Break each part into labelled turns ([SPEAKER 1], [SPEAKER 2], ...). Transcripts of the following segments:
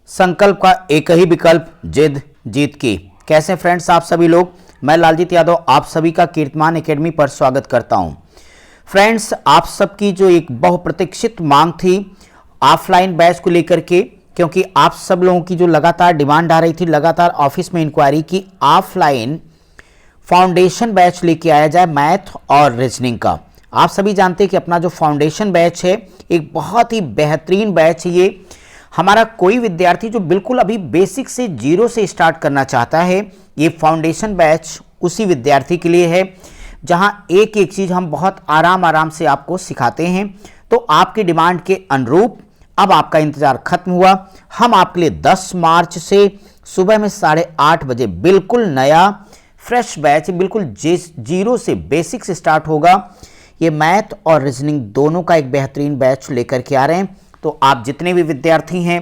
[SPEAKER 1] संकल्प का एक ही विकल्प, जिद जीत की। कैसे फ्रेंड्स आप सभी लोग, मैं लालजीत यादव आप सभी का कीर्तिमान एकेडमी पर स्वागत करता हूं। फ्रेंड्स आप सबकी जो एक बहुप्रतीक्षित मांग थी ऑफलाइन बैच को लेकर के, क्योंकि आप सब लोगों की जो लगातार डिमांड आ रही थी, लगातार ऑफिस में इंक्वायरी की ऑफलाइन फाउंडेशन बैच लेके आया जाए मैथ और रीजनिंग का। आप सभी जानते हैं कि अपना जो फाउंडेशन बैच है एक बहुत ही बेहतरीन बैच है। ये हमारा कोई विद्यार्थी जो बिल्कुल अभी बेसिक से जीरो से स्टार्ट करना चाहता है, ये फाउंडेशन बैच उसी विद्यार्थी के लिए है जहां एक एक चीज़ हम बहुत आराम से आपको सिखाते हैं। तो आपकी डिमांड के अनुरूप अब आपका इंतज़ार खत्म हुआ। हम आपके लिए 10 मार्च से सुबह में 8:30 बजे बिल्कुल नया फ्रेश बैच, बिल्कुल जीरो से बेसिक से स्टार्ट होगा। ये मैथ और रीजनिंग दोनों का एक बेहतरीन बैच लेकर के आ रहे हैं। तो आप जितने भी विद्यार्थी हैं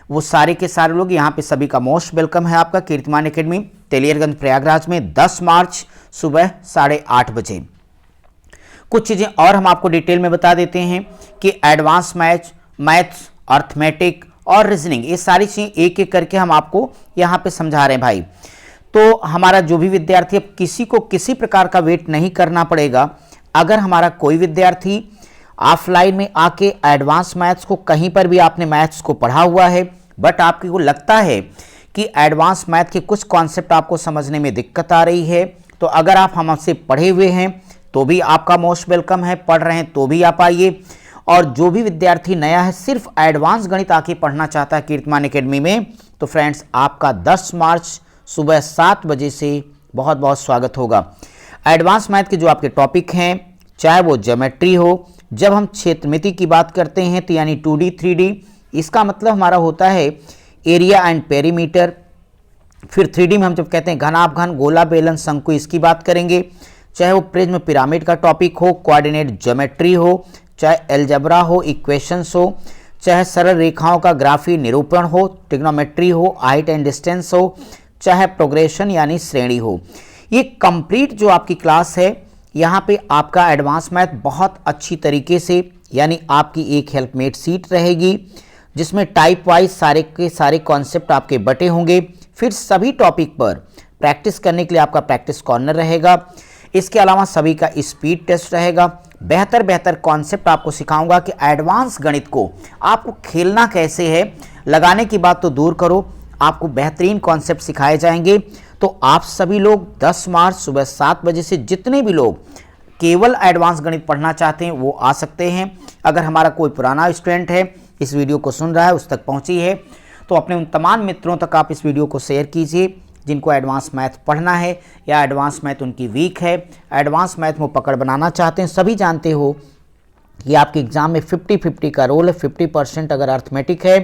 [SPEAKER 1] वो सारे के सारे लोग यहाँ पे सभी का मोस्ट वेलकम है आपका कीर्तिमान एकेडमी तेलियरगंज प्रयागराज में 10 मार्च सुबह 8:30 बजे। कुछ चीज़ें और हम आपको डिटेल में बता देते हैं कि एडवांस मैथ्स, अर्थमेटिक और रीजनिंग, ये सारी चीज़ें एक एक करके हम आपको यहाँ पे समझा रहे हैं भाई। तो हमारा जो भी विद्यार्थी, अब किसी को किसी प्रकार का वेट नहीं करना पड़ेगा। अगर हमारा कोई विद्यार्थी ऑफलाइन में आके एडवांस मैथ्स को, कहीं पर भी आपने मैथ्स को पढ़ा हुआ है बट आपको लगता है कि एडवांस मैथ के कुछ कॉन्सेप्ट आपको समझने में दिक्कत आ रही है, तो अगर आप हमसे पढ़े हुए हैं तो भी आपका मोस्ट वेलकम है, पढ़ रहे हैं तो भी आप आइए। और जो भी विद्यार्थी नया है, सिर्फ एडवांस गणित आके पढ़ना चाहता है कीर्तिमान एकेडमी में, तो फ्रेंड्स आपका 10 मार्च सुबह 7 बजे से बहुत बहुत स्वागत होगा। एडवांस मैथ के जो आपके टॉपिक हैं, चाहे वो ज्योमेट्री हो, जब हम क्षेत्रमिति की बात करते हैं तो यानी 2D 3D, इसका मतलब हमारा होता है एरिया एंड पेरीमीटर। फिर 3D में हम जब कहते हैं घनाभघन, गोला, बेलन, शंकु, इसकी बात करेंगे। चाहे वो प्रिज्म पिरामिड का टॉपिक हो, कोऑर्डिनेट ज्योमेट्री हो, चाहे एलजेब्रा हो, इक्वेशंस हो, चाहे सरल रेखाओं का ग्राफी निरूपण हो, ट्रिग्नोमेट्री हो, हाइट एंड डिस्टेंस हो, चाहे प्रोग्रेशन यानी श्रेणी हो। ये कंप्लीट जो आपकी क्लास है, यहाँ पे आपका एडवांस मैथ बहुत अच्छी तरीके से, यानी आपकी एक हेल्पमेट सीट रहेगी जिसमें टाइप वाइज सारे के सारे कॉन्सेप्ट आपके बटे होंगे। फिर सभी टॉपिक पर प्रैक्टिस करने के लिए आपका प्रैक्टिस कॉर्नर रहेगा। इसके अलावा सभी का स्पीड टेस्ट रहेगा। बेहतर कॉन्सेप्ट आपको सिखाऊंगा कि एडवांस गणित को आपको खेलना कैसे है, लगाने की बात तो दूर करो, आपको बेहतरीन कॉन्सेप्ट सिखाए जाएंगे। तो आप सभी लोग 10 मार्च सुबह 7 बजे से जितने भी लोग केवल एडवांस गणित पढ़ना चाहते हैं वो आ सकते हैं। अगर हमारा कोई पुराना स्टूडेंट है, इस वीडियो को सुन रहा है, उस तक पहुंची है, तो अपने उन तमाम मित्रों तक आप इस वीडियो को शेयर कीजिए जिनको एडवांस मैथ पढ़ना है या एडवांस मैथ उनकी वीक है, एडवांस मैथ में पकड़ बनाना चाहते हैं। सभी जानते हो कि आपके एग्जाम में 50-50 का रोल है। 50% अगर अर्थमेटिक है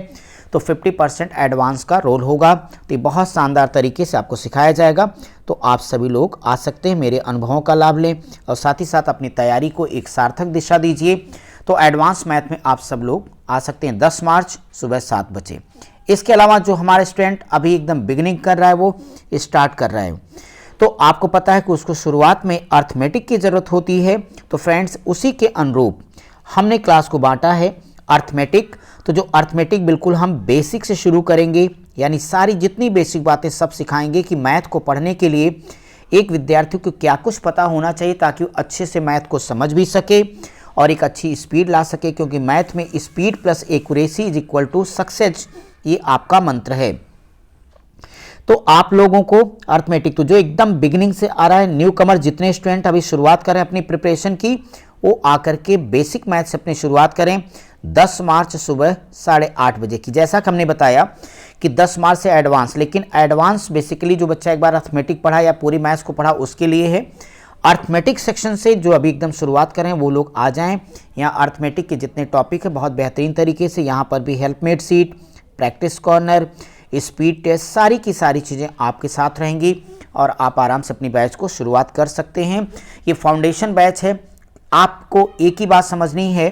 [SPEAKER 1] तो 50% एडवांस का रोल होगा। तो ये बहुत शानदार तरीके से आपको सिखाया जाएगा। तो आप सभी लोग आ सकते हैं, मेरे अनुभवों का लाभ लें और साथ ही साथ अपनी तैयारी को एक सार्थक दिशा दीजिए। तो एडवांस मैथ में आप सब लोग आ सकते हैं 10 मार्च सुबह 7 बजे। इसके अलावा जो हमारे स्टूडेंट अभी एकदम बिगिनिंग कर रहा है, वो स्टार्ट कर रहा है, तो आपको पता है कि उसको शुरुआत में अर्थमेटिक की ज़रूरत होती है। तो फ्रेंड्स उसी के अनुरूप हमने क्लास को बांटा है अर्थमेटिक। तो जो अर्थमेटिक बिल्कुल हम बेसिक से शुरू करेंगे, यानी सारी जितनी बेसिक बातें सब सिखाएंगे कि मैथ को पढ़ने के लिए एक विद्यार्थी को क्या कुछ पता होना चाहिए ताकि वो अच्छे से मैथ को समझ भी सके और एक अच्छी स्पीड ला सके, क्योंकि मैथ में speed plus accuracy is equal to success, ये आपका मंत्र है। तो आप लोगों को अर्थमेटिक, तो जो एकदम बिगिनिंग से आ रहा है, न्यू कमर जितने स्टूडेंट अभी शुरुआत करें अपनी प्रिपरेशन की, वो आकर के बेसिक मैथ से अपनी शुरुआत करें 10 मार्च सुबह 8:30 बजे की। जैसा कि हमने बताया कि 10 मार्च से एडवांस, लेकिन एडवांस बेसिकली जो बच्चा एक बार अर्थमेटिक पढ़ा या पूरी मैथ्स को पढ़ा उसके लिए है। अर्थमेटिक सेक्शन से जो अभी एकदम शुरुआत करें वो लोग आ जाएं। यहाँ अर्थमेटिक के जितने टॉपिक है बहुत बेहतरीन तरीके से, यहाँ पर भी helpmate seat, practice corner, speed test, सारी की सारी चीज़ें आपके साथ रहेंगी और आप आराम से अपनी बैच को शुरुआत कर सकते हैं। ये फाउंडेशन बैच है। आपको एक ही बात समझनी है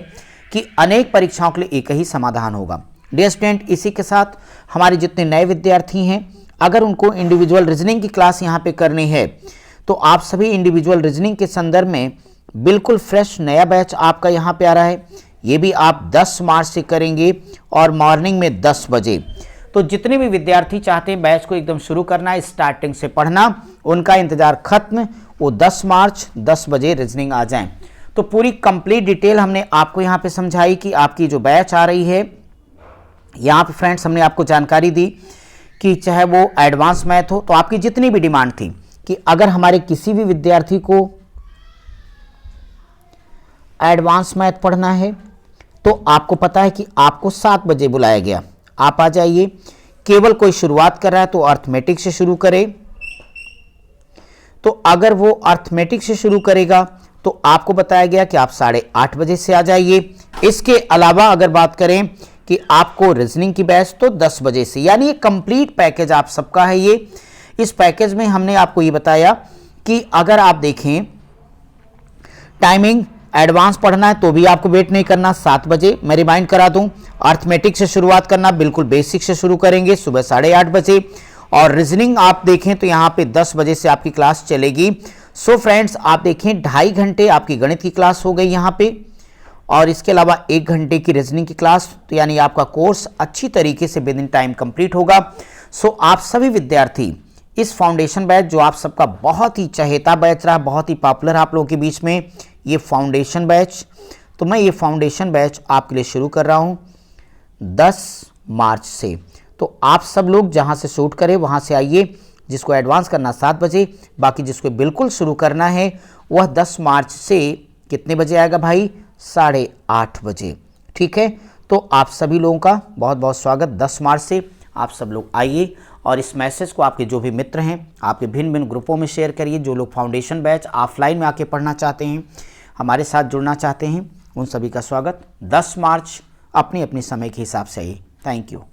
[SPEAKER 1] कि अनेक परीक्षाओं के लिए एक ही समाधान होगा। डियर स्टूडेंट, इसी के साथ हमारे जितने नए विद्यार्थी हैं, अगर उनको इंडिविजुअल रीजनिंग की क्लास यहाँ पे करनी है तो आप सभी इंडिविजुअल रीजनिंग के संदर्भ में बिल्कुल फ्रेश नया बैच आपका यहाँ पे आ रहा है। ये भी आप 10 मार्च से करेंगे और मॉर्निंग में 10 बजे। तो जितने भी विद्यार्थी चाहते हैं बैच को एकदम शुरू करना है, स्टार्टिंग से पढ़ना, उनका इंतजार खत्म, वो 10 मार्च 10 बजे रीजनिंग आ जाएं। तो पूरी कंप्लीट डिटेल हमने आपको यहाँ पे समझाई कि आपकी जो बैच आ रही है, यहाँ पे फ्रेंड्स हमने आपको जानकारी दी कि चाहे वो एडवांस मैथ हो, तो आपकी जितनी भी डिमांड थी कि अगर हमारे किसी भी विद्यार्थी को एडवांस मैथ पढ़ना है तो आपको पता है कि आपको 7 बजे बुलाया गया, आप आ जाइए। केवल कोई शुरुआत कर रहा है तो अर्थमेटिक से शुरू करे, तो अगर वो अर्थमेटिक से शुरू करेगा तो आपको बताया गया कि आप 8:30 बजे से आ जाइए। इसके अलावा अगर बात करें कि आपको रीजनिंग की बैच तो 10 बजे से, यानी ये कंप्लीट पैकेज आप सबका है। ये इस पैकेज में हमने आपको ये बताया कि अगर आप देखें टाइमिंग एडवांस पढ़ना है तो भी आपको वेट नहीं करना, 7 बजे। मैं रिमाइंड करा दूं, अर्थमेटिक से शुरुआत करना, बिल्कुल बेसिक से शुरू करेंगे सुबह 8:30 बजे, और रीजनिंग आप देखें तो यहाँ पे 10 बजे से आपकी क्लास चलेगी। सो फ्रेंड्स आप देखें 2.5 घंटे आपकी गणित की क्लास हो गई यहाँ पे, और इसके अलावा 1 घंटे की रीजनिंग की क्लास, तो यानी आपका कोर्स अच्छी तरीके से विद इन टाइम कंप्लीट होगा। सो आप सभी विद्यार्थी इस फाउंडेशन बैच, जो आप सबका बहुत ही चहेता बैच रहा, बहुत ही पॉपुलर आप लोगों के बीच में ये फाउंडेशन बैच, तो मैं ये फाउंडेशन बैच आपके लिए शुरू कर रहा हूँ 10 मार्च से। तो आप सब लोग जहाँ से शूट करें वहाँ से आइए, जिसको एडवांस करना 7 बजे, बाकी जिसको बिल्कुल शुरू करना है वह 10 मार्च से कितने बजे आएगा भाई, 8:30 बजे। ठीक है, तो आप सभी लोगों का बहुत बहुत स्वागत। 10 मार्च से आप सब लोग आइए और इस मैसेज को आपके जो भी मित्र हैं आपके भिन्न भिन्न ग्रुपों में शेयर करिए। जो लोग फाउंडेशन बैच ऑफलाइन में आके पढ़ना चाहते हैं, हमारे साथ जुड़ना चाहते हैं, उन सभी का स्वागत। 10 मार्च अपनी अपनी समय के हिसाब से आइए। Thank you.